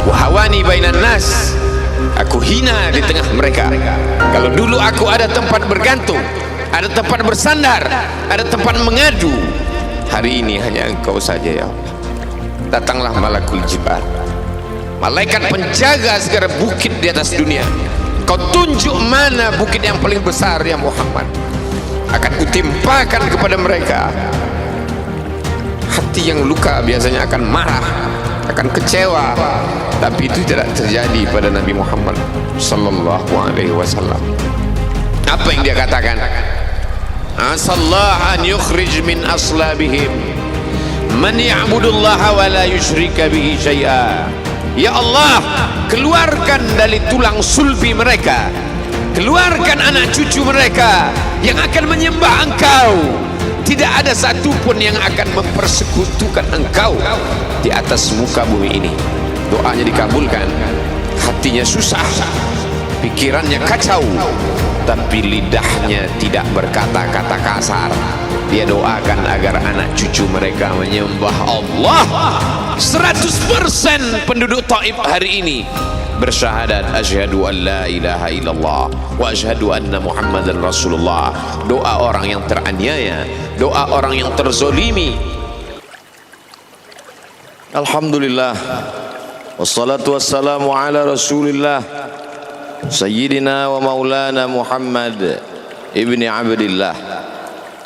wa hawani bainan nas. Aku hina di tengah mereka. Kalau dulu aku ada tempat bergantung, ada tempat bersandar, ada tempat mengadu, hari ini hanya Engkau saja ya Allah. Datanglah malakul jibal, malaikat penjaga segala bukit di atas dunia. Kau tunjuk mana bukit yang paling besar ya Muhammad, akan kutimpakan kepada mereka. Hati yang luka biasanya akan marah, akan kecewa, tapi itu tidak terjadi pada Nabi Muhammad sallallahu alaihi wasallam. Apa yang dia katakan? Asallahu an yukhrij min aslabihim man ya'budullaha wa la yusyrika bihi syai'a. Ya Allah, keluarkan dari tulang sulbi mereka, keluarkan anak cucu mereka yang akan menyembah Engkau. Tidak ada satupun yang akan mempersekutukan Engkau di atas muka bumi ini. Doanya dikabulkan, hatinya susah, pikirannya kacau, tapi lidahnya tidak berkata-kata kasar. Dia doakan agar anak cucu mereka menyembah Allah. 100% penduduk Taif hari ini bersyahadat asyhadu an la ilaha illallah wa asyhadu anna muhammadan rasulullah. Doa orang yang teraniaya, doa orang yang terzolimi. Alhamdulillah, wassalatu wassalamu ala rasulillah sayyidina wa maulana Muhammad ibni abdillah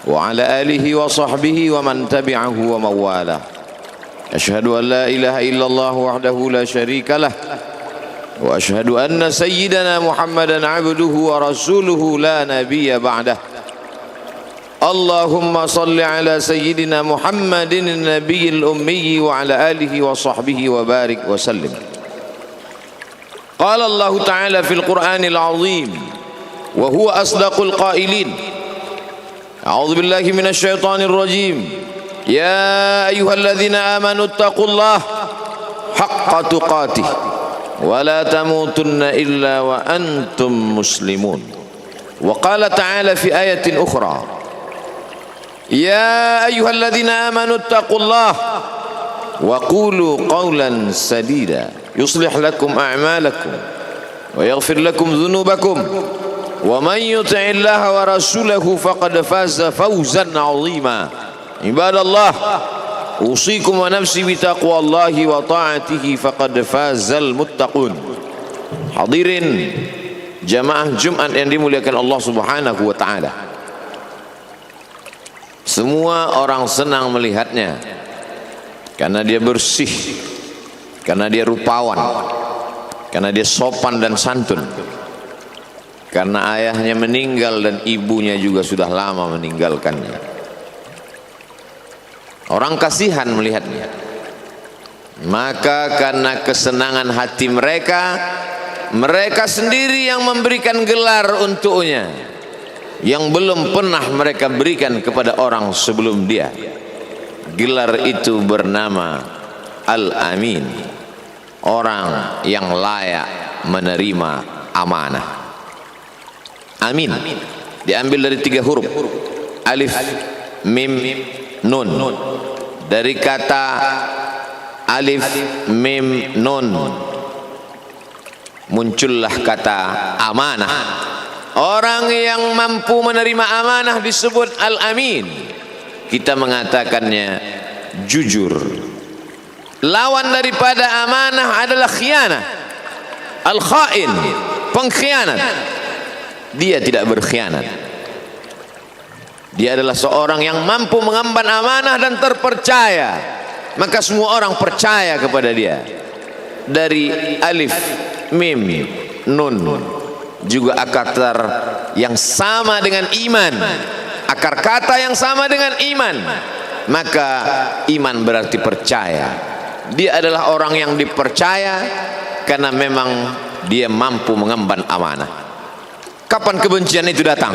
wa ala alihi wa sahbihi wa man tabi'ahu wa mawala. Asyhadu an la ilaha illallah wahdahu la syarika lah wa asyhadu anna sayyidana Muhammadan abduhu wa rasuluhu la nabiyya ba'dah. Allahumma salli ala sayyidina Muhammadin nabiyil ummi wa ala alihi wa sahbihi wa barik wa sallim. Qala Allah ta'ala fil Qur'anil azim wa huwa asdaqul qailin. A'udzu billahi minasy syaithanir rajim. Ya ayyuhalladzina amanu taqullaha haqqa tuqatih wa la tamutunna illa wa antum muslimun. Wa qala ta'ala fi ayatin ukhra, ya ayyuhalladzina amanu taqullaha wa qulu qawlan sadida yuslih lakum a'malakum wa yaghfir lakum dhunubakum wa man yuti'illaha wa rasulahu faqad faza fawzan 'azima. Ibadallah, usikum wa nafsi bi taqwallahi wa ta'atihi faqad fazal muttaqun. Hadirin jamaah Jumat yang dimuliakan Allah Subhanahu wa taala. Semua orang senang melihatnya karena dia bersih, karena dia rupawan, karena dia sopan dan santun, karena ayahnya meninggal dan ibunya juga sudah lama meninggalkannya. Orang kasihan melihatnya. Maka karena kesenangan hati mereka, mereka sendiri yang memberikan gelar untuknya yang belum pernah mereka berikan kepada orang sebelum dia. Gelar itu bernama Al-Amin, orang yang layak menerima amanah. Amin diambil dari 3 huruf, alif, mim, nun. Dari kata alif, mim, nun muncullah kata amanah. Orang yang mampu menerima amanah disebut Al-Amin. Kita mengatakannya jujur. Lawan daripada amanah adalah khianah, al-khain, pengkhianat. Dia tidak berkhianat. Dia adalah seorang yang mampu mengemban amanah dan terpercaya, maka semua orang percaya kepada dia. Dari alif, mim, nun juga akar yang sama dengan iman, akar kata yang sama dengan iman, maka iman berarti percaya. Dia adalah orang yang dipercaya karena memang dia mampu mengemban amanah. Kapan kebencian itu datang?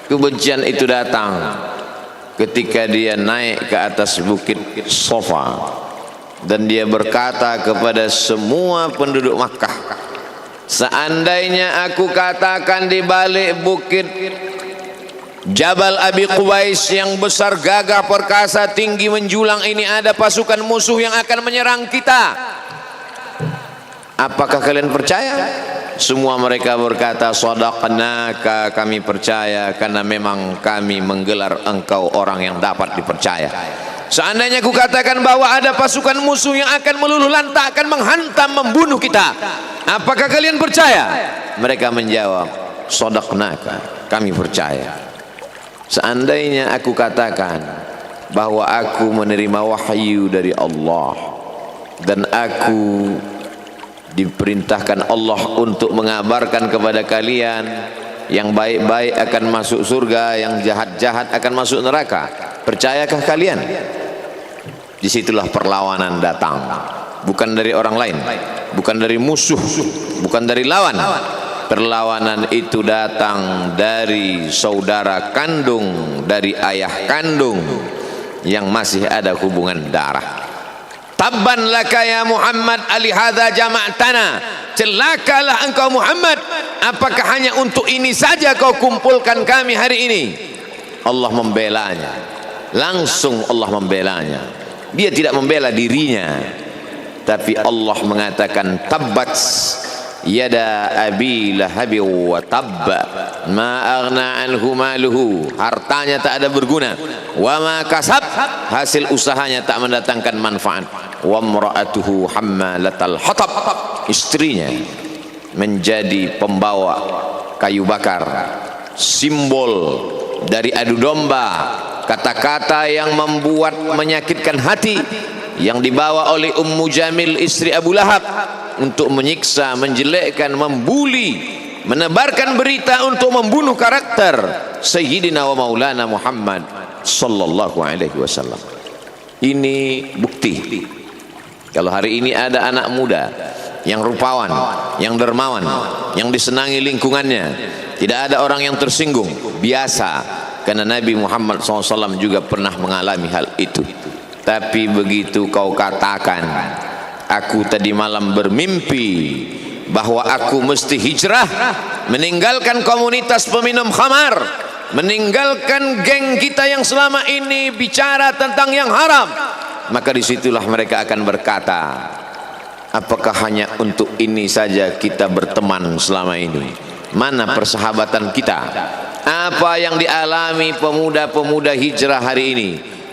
Kebencian itu datang ketika dia naik ke atas bukit Safa dan dia berkata kepada semua penduduk Makkah, seandainya aku katakan di balik bukit Jabal Abi Qubais yang besar, gagah, perkasa, tinggi, menjulang ini ada pasukan musuh yang akan menyerang kita, apakah kalian percaya? Semua mereka berkata, shadaqnaka, kami percaya, karena memang kami menggelar engkau orang yang dapat dipercaya. Seandainya aku katakan bahwa ada pasukan musuh yang akan meluluh lantakkan, menghantam, membunuh kita, apakah kalian percaya? Mereka menjawab, shadaqnaka, kami percaya. Seandainya aku katakan bahwa aku menerima wahyu dari Allah dan aku diperintahkan Allah untuk mengabarkan kepada kalian, yang baik-baik akan masuk surga, yang jahat-jahat akan masuk neraka, percayakah kalian? Disitulah perlawanan datang, bukan dari orang lain, bukan dari musuh, bukan dari lawan. Perlawanan itu datang dari saudara kandung, dari ayah kandung yang masih ada hubungan darah. Tabban laka ya Muhammad alihadza jama'tana, celakalah engkau Muhammad, apakah hanya untuk ini saja kau kumpulkan kami hari ini? Allah membelanya, langsung Allah membelanya. Dia tidak membela dirinya, tapi Allah mengatakan, tabbat yada abi lahabi wa tabba ma aghna anhu maluhu, hartanya tak ada berguna, wa ma kasab, hasil usahanya tak mendatangkan manfaat, wa imra'atuhu hammalatal hatab, istrinya menjadi pembawa kayu bakar, simbol dari adu domba, kata-kata yang membuat menyakitkan hati yang dibawa oleh Ummu Jamil istri Abu Lahab untuk menyiksa, menjelekkan, membuli, menebarkan berita untuk membunuh karakter Sayyidina wa Maulana Muhammad sallallahu alaihi wasallam. Ini bukti kalau hari ini ada anak muda yang rupawan, yang dermawan, yang disenangi lingkungannya, tidak ada orang yang tersinggung, biasa, karena Nabi Muhammad SAW juga pernah mengalami hal itu. Tapi begitu kau katakan, aku tadi malam bermimpi bahwa aku mesti hijrah, meninggalkan komunitas peminum khamar, meninggalkan geng kita yang selama ini bicara tentang yang haram, maka disitulah mereka akan berkata, apakah hanya untuk ini saja kita berteman selama ini? Mana persahabatan kita? Apa yang dialami pemuda-pemuda hijrah hari ini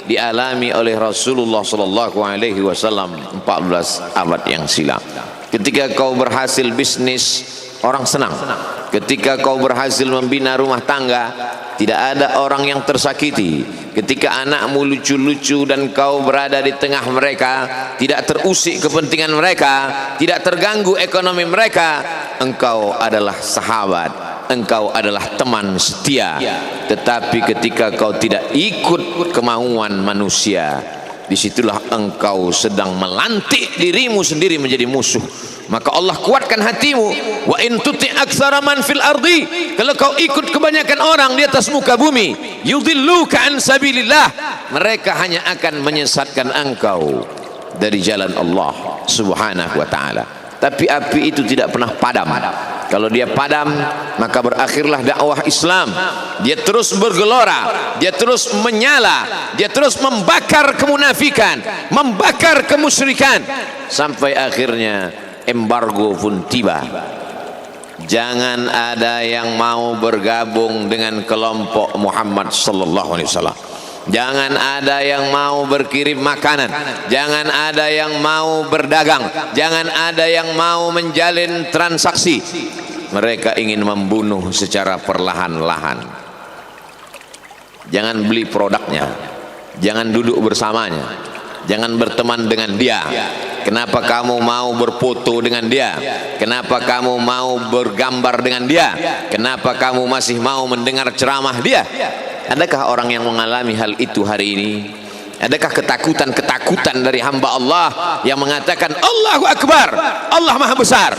dialami oleh Rasulullah sallallahu alaihi wasallam 14 abad yang silam. Ketika kau berhasil bisnis, orang senang. Ketika kau berhasil membina rumah tangga, tidak ada orang yang tersakiti. Ketika anakmu lucu-lucu dan kau berada di tengah mereka, tidak terusik kepentingan mereka, tidak terganggu ekonomi mereka, engkau adalah sahabat, engkau adalah teman setia. Tetapi ketika kau tidak ikut kemauan manusia, disitulah engkau sedang melantik dirimu sendiri menjadi musuh. Maka Allah kuatkan hatimu, wa in tuti' aktsara man fil ardi, kalau kau ikut kebanyakan orang di atas muka bumi, yudilluka an sabilillah, mereka hanya akan menyesatkan engkau dari jalan Allah subhanahu wa ta'ala. Tapi api itu tidak pernah padam. Kalau dia padam, maka berakhirlah dakwah Islam. Dia terus bergelora, dia terus menyala, dia terus membakar kemunafikan, membakar kemusyrikan, sampai akhirnya embargo pun tiba. Jangan ada yang mau bergabung dengan kelompok Muhammad sallallahu alaihi wasallam. Jangan ada yang mau berkirim makanan, jangan ada yang mau berdagang, jangan ada yang mau menjalin transaksi. Mereka ingin membunuh secara perlahan-lahan. Jangan beli produknya, jangan duduk bersamanya, jangan berteman dengan dia. Kenapa kamu mau berfoto dengan dia? Kenapa kamu mau bergambar dengan dia? Kenapa kamu masih mau mendengar ceramah dia? Adakah orang yang mengalami hal itu hari ini? Adakah ketakutan-ketakutan dari hamba Allah yang mengatakan Allahu Akbar, Allah Maha Besar,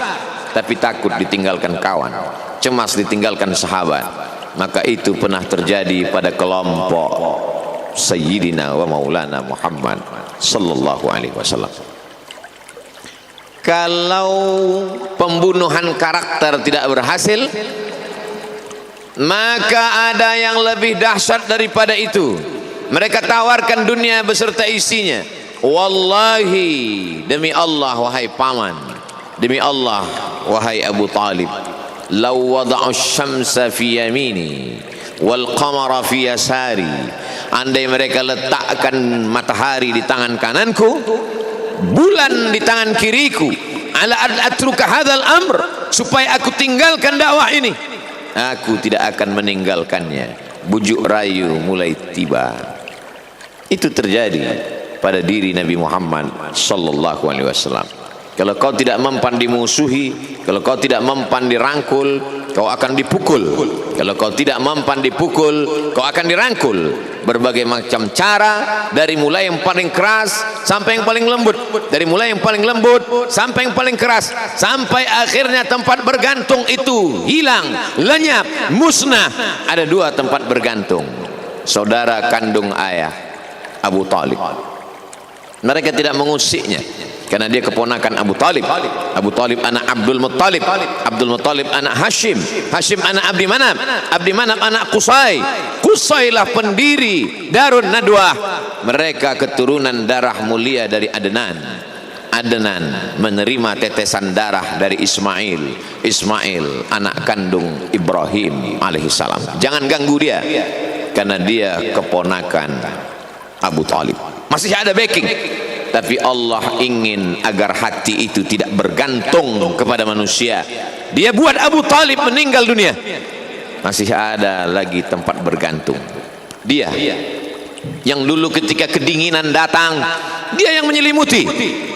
tapi takut ditinggalkan kawan, cemas ditinggalkan sahabat? Maka itu pernah terjadi pada kelompok Sayyidina wa Maulana Muhammad sallallahu alaihi wasallam. Kalau pembunuhan karakter tidak berhasil, maka ada yang lebih dahsyat daripada itu. Mereka tawarkan dunia beserta isinya. Wallahi, demi Allah wahai paman, demi Allah wahai Abu Talib, law wada'u syamsa fi yamini wal qamara fi yasari, andai mereka letakkan matahari di tangan kananku, bulan di tangan kiriku, ala atruka hadzal amr, supaya aku tinggalkan dakwah ini, aku tidak akan meninggalkannya. Bujuk rayu mulai tiba. Itu terjadi pada diri Nabi Muhammad sallallahu alaihi wasallam. Kalau kau tidak mempan dimusuhi, kalau kau tidak mempan dirangkul, kau akan dipukul. Kalau kau tidak mempan dipukul, kau akan dirangkul. Berbagai macam cara, dari mulai yang paling keras sampai yang paling lembut, dari mulai yang paling lembut sampai yang paling keras, sampai akhirnya tempat bergantung itu hilang, lenyap, musnah. Ada dua tempat bergantung, saudara kandung ayah Abu Talib. Mereka tidak mengusiknya karena dia keponakan Abu Talib. Abu Talib anak Abdul Muttalib, Abdul Muttalib anak Hashim, Hashim anak Abdi Manaf, Abdi Manaf anak Qusay, Qusay lah pendiri Darun Nadwah. Mereka keturunan darah mulia dari Adnan. Adnan menerima tetesan darah dari Ismail, Ismail anak kandung Ibrahim alaihissalam. Jangan ganggu dia karena dia keponakan Abu Talib. Masih ada backing, tapi Allah ingin agar hati itu tidak bergantung kepada manusia. Dia buat Abu Talib meninggal dunia, masih ada lagi tempat bergantung. Dia yang dulu ketika kedinginan datang, dia yang menyelimuti.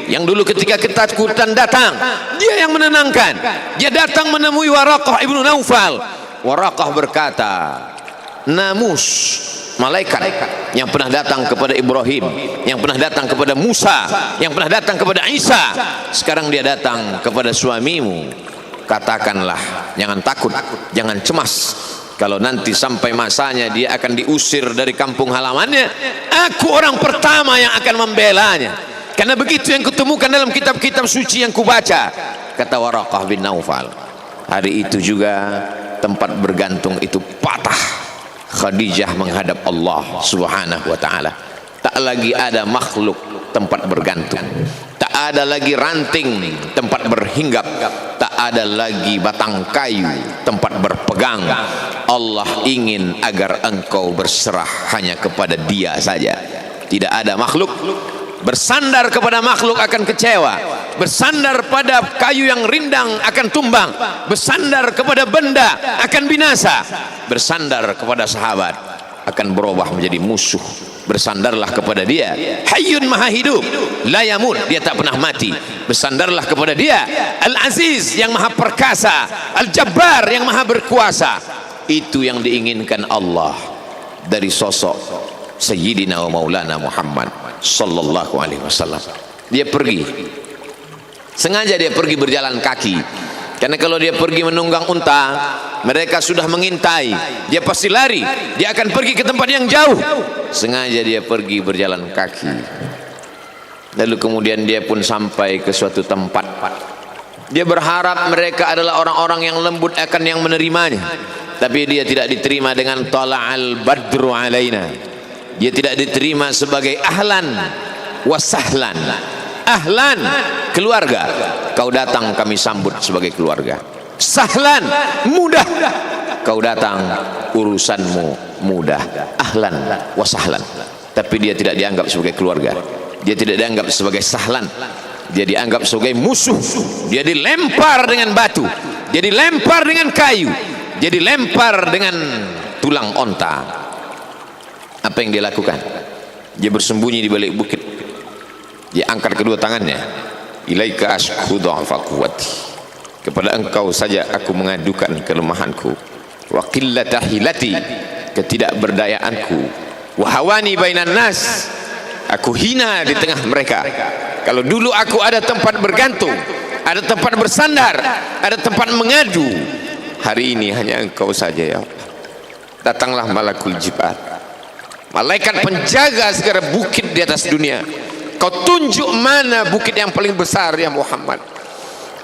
Yang dulu ketika ketakutan datang, dia yang menenangkan. Dia datang menemui Waraqah ibnu Naufal. Waraqah berkata, Namus, malaikat yang pernah datang kepada Ibrahim, yang pernah datang kepada Musa, yang pernah datang kepada Isa, sekarang dia datang kepada suamimu. Katakanlah, jangan takut, jangan cemas. Kalau nanti sampai masanya dia akan diusir dari kampung halamannya, aku orang pertama yang akan membelanya. Karena begitu yang kutemukan dalam kitab-kitab suci yang kubaca, kata Waraqah bin Naufal. Hari itu juga tempat bergantung itu patah. Khadijah menghadap Allah subhanahu wa ta'ala. Tak lagi ada makhluk tempat bergantung, tak ada lagi ranting tempat berhinggap, tak ada lagi batang kayu tempat berpegang. Allah ingin agar engkau berserah hanya kepada Dia saja. Tidak ada makhluk. Bersandar kepada makhluk akan kecewa, bersandar pada kayu yang rindang akan tumbang, bersandar kepada benda akan binasa, bersandar kepada sahabat akan berubah menjadi musuh. Bersandarlah kepada Dia, Hayyun Maha Hidup, la yamut, Dia tak pernah mati. Bersandarlah kepada Dia, Al-Aziz yang Maha Perkasa, Al-Jabbar yang Maha Berkuasa. Itu yang diinginkan Allah dari sosok Sayyidina wa Maulana Muhammad sallallahu alaihi wasallam. Dia pergi, sengaja dia pergi berjalan kaki, karena kalau dia pergi menunggang unta, mereka sudah mengintai, dia pasti lari, dia akan pergi ke tempat yang jauh. Sengaja dia pergi berjalan kaki. Lalu kemudian dia pun sampai ke suatu tempat. Dia berharap mereka adalah orang-orang yang lembut akan yang menerimanya, tapi dia tidak diterima dengan tala'al badru alaina. Dia tidak diterima sebagai ahlan wasahlan. Ahlan, keluarga, kau datang kami sambut sebagai keluarga. Sahlan, mudah, kau datang urusanmu mudah. Ahlan wasahlan. Tapi dia tidak dianggap sebagai keluarga, dia tidak dianggap sebagai sahlan, dia dianggap sebagai musuh. Dia dilempar dengan batu, dia dilempar dengan kayu, dia dilempar dengan tulang onta. Apa yang dia lakukan? Dia bersembunyi di balik bukit. Dia angkat kedua tangannya. Ilaika ashku dha'fa quwwati. Kepada engkau saja aku mengadukan kelemahanku. Wa qillata hilati, ketidakberdayaanku. Wa hawani bainan nas, aku hina di tengah mereka. Kalau dulu aku ada tempat bergantung, ada tempat bersandar, ada tempat mengadu, hari ini hanya engkau saja ya Allah. Datanglah malakul jibal, malaikat penjaga segala bukit di atas dunia. Kau tunjuk mana bukit yang paling besar ya Muhammad,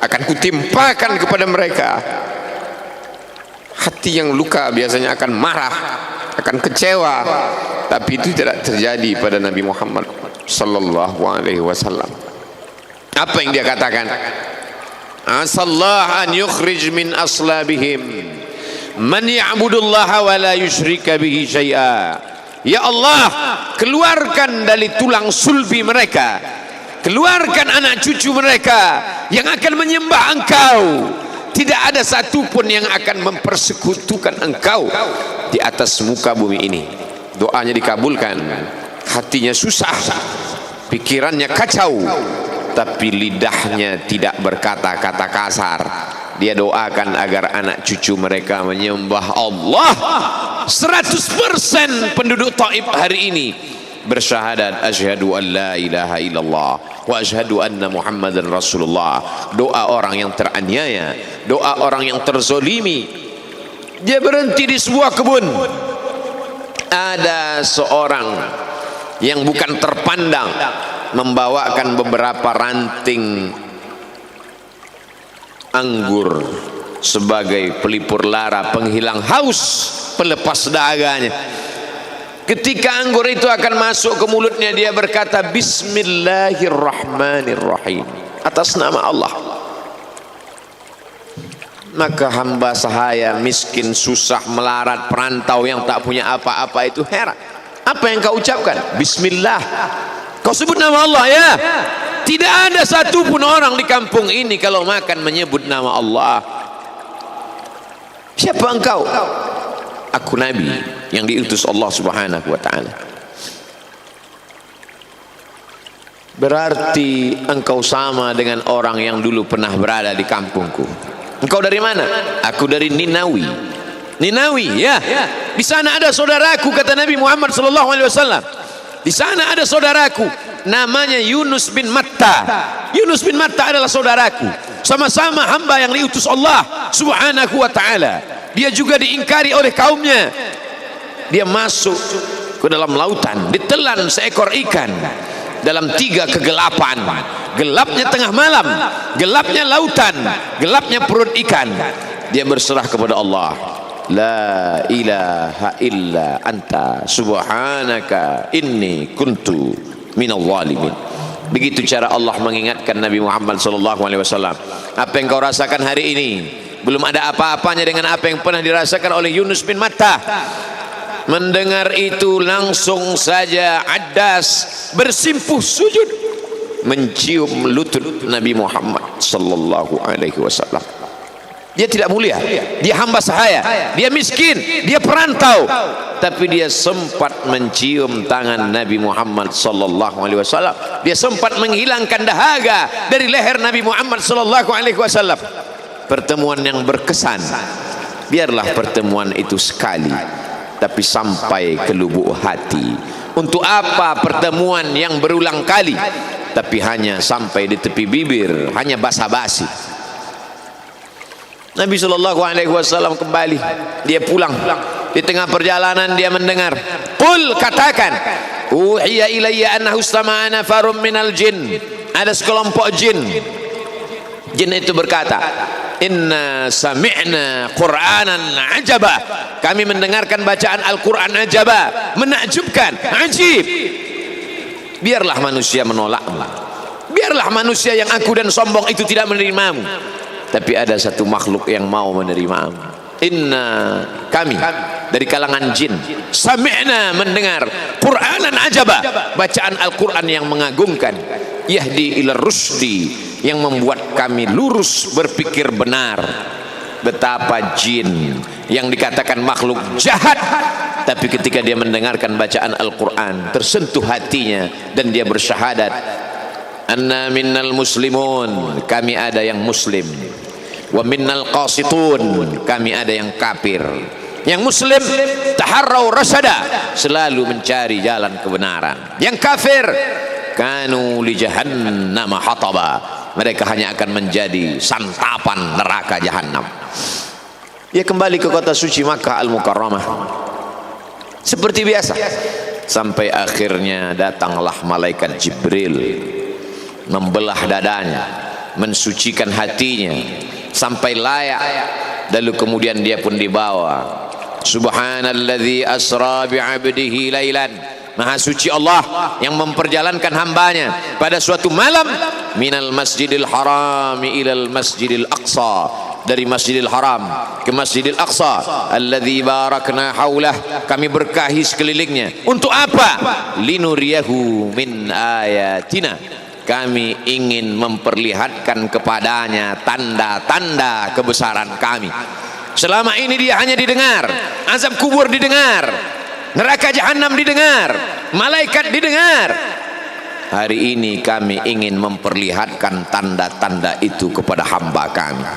akan kutimpakan kepada mereka. Hati yang luka biasanya akan marah, akan kecewa, tapi itu tidak terjadi pada Nabi Muhammad sallallahu alaihi wasallam. Apa yang dia katakan? asallah an yukhrij min aslabihim man ya'budullaha wa la yusyrika bihi syai'a. Ya Allah, keluarkan dari tulang sulbi mereka, keluarkan anak cucu mereka yang akan menyembah Engkau, tidak ada satupun yang akan mempersekutukan Engkau di atas muka bumi ini. Doanya dikabulkan, hatinya susah, pikirannya kacau, tapi lidahnya tidak berkata-kata kasar. Dia doakan agar anak cucu mereka menyembah Allah. 100% penduduk Taif hari ini bersyahadat asyhadu an la ilaha illallah wa asyhadu anna muhammadan rasulullah. Doa orang yang teraniaya, doa orang yang terzolimi. Dia berhenti di sebuah kebun. Ada seorang yang bukan terpandang membawakan beberapa ranting anggur sebagai pelipur lara, penghilang haus, pelepas dahaganya. Ketika anggur itu akan masuk ke mulutnya, dia berkata bismillahirrahmanirrahim, atas nama Allah. Maka hamba sahaya miskin, susah, melarat, perantau yang tak punya apa-apa itu heran. Apa yang kau ucapkan? Bismillah. Kau sebut nama Allah ya. Tidak ada satupun orang di kampung ini kalau makan menyebut nama Allah. Siapa engkau? Aku Nabi yang diutus Allah Subhanahu wa ta'ala. Berarti engkau sama dengan orang yang dulu pernah berada di kampungku. Engkau dari mana? Aku dari Ninawi. Ninawi ya. Di sana ada saudaraku, kata Nabi Muhammad sallallahu alaihi wasallam. Di sana ada saudaraku namanya Yunus bin Matta. Yunus bin Matta adalah saudaraku. Sama-sama hamba yang diutus Allah Subhanahu wa ta'ala. Dia juga diingkari oleh kaumnya. Dia masuk ke dalam lautan, ditelan seekor ikan dalam 3 kegelapan. Gelapnya tengah malam, gelapnya lautan, gelapnya perut ikan. Dia berserah kepada Allah. La ilaha illa anta subhanaka inni kuntu minal zalimin. Begitu cara Allah mengingatkan Nabi Muhammad sallallahu alaihi wasallam. Apa yang kau rasakan hari ini belum ada apa-apanya dengan apa yang pernah dirasakan oleh Yunus bin Matta. Mendengar itu langsung saja Addas bersimpuh sujud mencium lutut Nabi Muhammad sallallahu alaihi wasallam. Dia tidak mulia, dia hamba sahaya, dia miskin, dia perantau, tapi dia sempat mencium tangan Nabi Muhammad sallallahu alaihi wasallam. Dia sempat menghilangkan dahaga dari leher Nabi Muhammad sallallahu alaihi wasallam. Pertemuan yang berkesan. Biarlah pertemuan itu sekali, tapi sampai ke lubuk hati. Untuk apa pertemuan yang berulang kali tapi hanya sampai di tepi bibir, hanya basa-basi? Nabi sallallahu alaihi wasallam kembali, dia pulang. Di tengah perjalanan dia mendengar, qul, katakan, uhiya ilayya annahu istama'a nafarun minal jin. Ada sekelompok jin. Jin itu berkata, inna sami'na qur'anan ajaba. Kami mendengarkan bacaan Al-Quran ajaba, menakjubkan, ajib. Biarlah manusia menolakmu, biarlah manusia yang aku dan sombong itu tidak menerimamu, tapi ada satu makhluk yang mau menerimamu. Inna, kami dari kalangan jin, sami'na, mendengar, Qur'anan ajaba, bacaan Al-Quran yang mengagumkan, yahdi ila rusdi, yang membuat kami lurus berpikir benar. Betapa jin yang dikatakan makhluk jahat, tapi ketika dia mendengarkan bacaan Al-Quran tersentuh hatinya dan dia bersyahadat, anna minnal muslimun, kami ada yang muslim, wa minnal qasitun, kami ada yang kafir. Yang muslim taharrau rasada, selalu mencari jalan kebenaran. Yang kafir kanu li jahannam hataba, mereka hanya akan menjadi santapan neraka jahanam. Dia kembali ke kota suci Makkah Al-Mukarramah seperti biasa, sampai akhirnya datanglah malaikat Jibril membelah dadanya, mensucikan hatinya sampai layak. Lalu kemudian dia pun dibawa. Subhanalladzi asra bi'abdihi lailan Maha suci Allah yang memperjalankan hambanya pada suatu malam minal masjidil harami ilal masjidil aqsa, dari Masjidil Haram ke Masjidil Aqsa, alladzi barakna haulah, kami berkahi sekelilingnya. Untuk apa? Linuriyahu min ayatina, kami ingin memperlihatkan kepadanya tanda-tanda kebesaran kami. Selama ini dia hanya didengar, azab kubur didengar, neraka jahanam didengar, malaikat didengar. Hari ini kami ingin memperlihatkan tanda-tanda itu kepada hamba kami.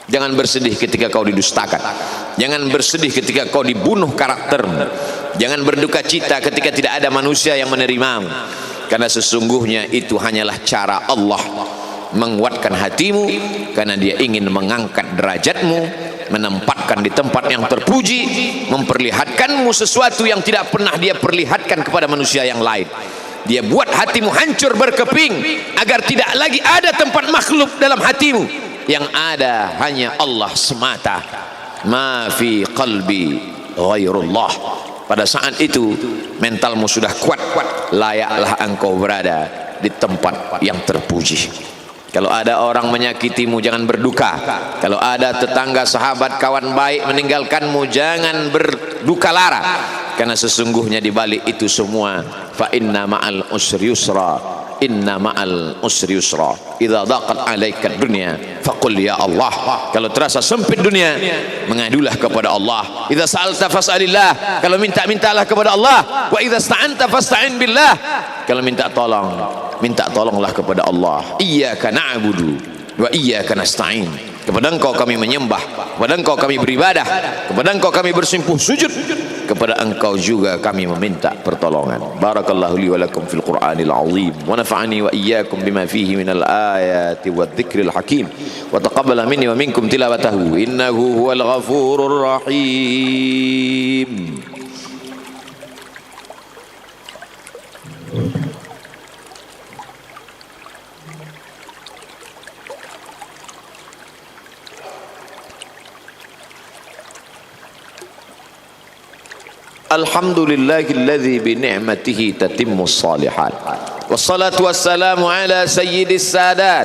Jangan bersedih ketika kau didustakan, jangan bersedih ketika kau dibunuh karaktermu, jangan berduka cita ketika tidak ada manusia yang menerimamu, karena sesungguhnya itu hanyalah cara Allah menguatkan hatimu, karena dia ingin mengangkat derajatmu, menempatkan di tempat yang terpuji, memperlihatkanmu sesuatu yang tidak pernah dia perlihatkan kepada manusia yang lain. Dia buat hatimu hancur berkeping agar tidak lagi ada tempat makhluk dalam hatimu, yang ada hanya Allah semata. Ma fi qalbi ghairullah. Pada saat itu mentalmu sudah kuat, layaklah engkau berada di tempat yang terpuji. Kalau ada orang menyakitimu, jangan berduka. Kalau ada tetangga, sahabat, kawan baik meninggalkanmu, jangan berduka lara, karena sesungguhnya di balik itu semua, fa inna ma'al usri yusra, inna ma'al usri yusra, idza daqat 'alaika dunya faqul ya Allah. Kalau terasa sempit dunia, mengadulah kepada Allah. Idza sa'alta fas'alillah, kalau minta-mintalah kepada Allah. Wa idza sta'anta fasta'in billah, kalau minta tolong, minta tolonglah kepada Allah. Iyyaka na'budu wa iyyaka nasta'in, kepada Engkau kami menyembah, kepada Engkau kami beribadah, kepada Engkau kami bersimpuh sujud, kepada Engkau juga kami meminta pertolongan. Barakallahu li wa lakum fil Qur'anil azim, wa nafa'ani wa iyyakum bima fihi minal ayati wadh-dhikril hakim, wa taqabbala minni wa minkum tilawatahu innahu huwal ghafurur rahim. Alhamdulillahilladzi bi ni'matihi tatimmus shalihat. Wassalatu wassalamu ala sayyidis sadat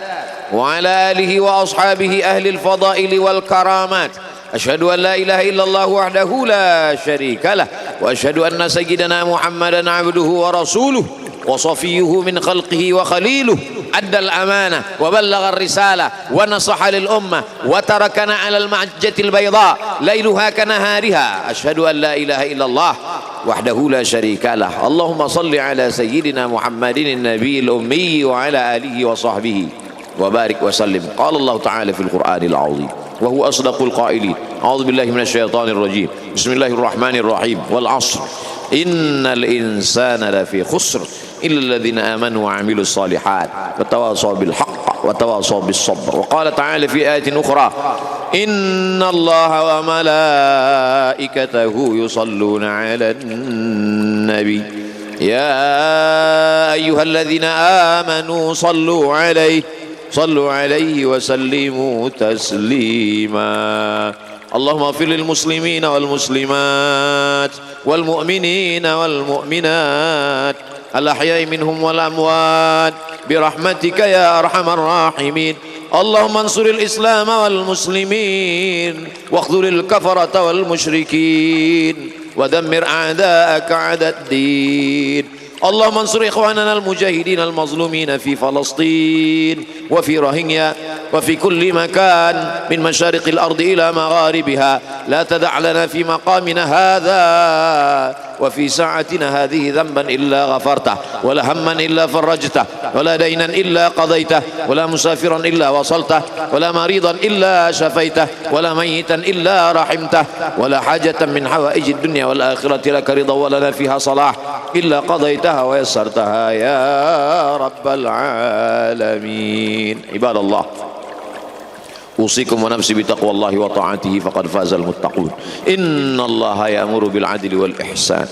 wa ala alihi wa ashabihi ahlil fadaili wal karamat. Asyhadu an la ilaha illallah wahdahu la syarika lah, wa asyhadu anna sayyidana Muhammadan abduhu wa rasuluh wa safiyyuhu min khalqihi wa khaliluh. Addal amanah wa ballagha ar-risalah wa nasaha lil ummah wa tarakana 'ala al-mahjjatil bayda lailuha kanahariha. Asyhadu an la ilaha illallah wahdahu la syarikalah. Allahumma salli ala sayyidina Muhammadin an-nabiyil ummi wa ala alihi wa sahbihi wa barik wa sallim. Qala Allah ta'ala fil Qur'anil 'azim wa huwa asdaqul qailin. A'udzu billahi minasy syaithanir rajim. Bismillahirrahmanir rahim. Wal 'ashr innal insana lafi khusr illa alladhina amanu wa 'amilus shalihat wa tawasaw bil haqq wa tawasaw bis sabr. Wa qala ta'ala fi ayatin ukhra inna Allaha wa malaikatahu yusalluna 'alan nabi ya ayyuhalladhina amanu sallu 'alaihi wa sallimu taslima. Allahumma ighfir lil muslimina wal muslimat wal mu'minina wal mu'minat al-ahya'i minhum wal amwat birahmatika ya arhamar rahimin. Allahumma ansuril islam wal muslimin waqdhuril kafarata wal musyrikin wa dammir a'da'aka 'adaddin. Allahumma ansur ikhwanana al-mujahidin al-mazlumin fi Falastin wa fi Rohingya wa fi kulli makan min masyariqil ardi ila magharibiha. La tada' lana fi maqamina hadha wa fi sa'atina hadhihi dhanban illa ghafartah wa la hamman illa farajtah wa la daynan illa qadaytah wa la musafiran illa wasaltah wa la maridan illa shafaitah wa la mayitan illa rahimtah wa la hajatan min hawaijid dunya wal akhirati laka ridha wa lana fiha salah illa qadaytaha wa yassartaha ya rabbal alamin. Ibadallah, usikum wa nafsi bitaqwallahi wa ta'atihi faqad fazal muttaqun. Innallaha ya'muru bil 'adli wal ihsan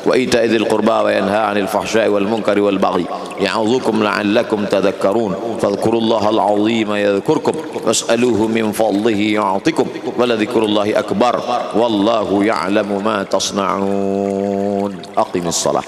wa ita'i dzil qurba wa yanha 'anil fahsya'i wal munkari wal baghi ya'udzukum la'allakum tadhakkarun. Fadhkurullaha al-'azima yadhkurkum was'aluhu min fadlihi yu'tikum wa la dzikrullahi akbar wallahu ya'lamu ma tasna'un. Aqimis shalah.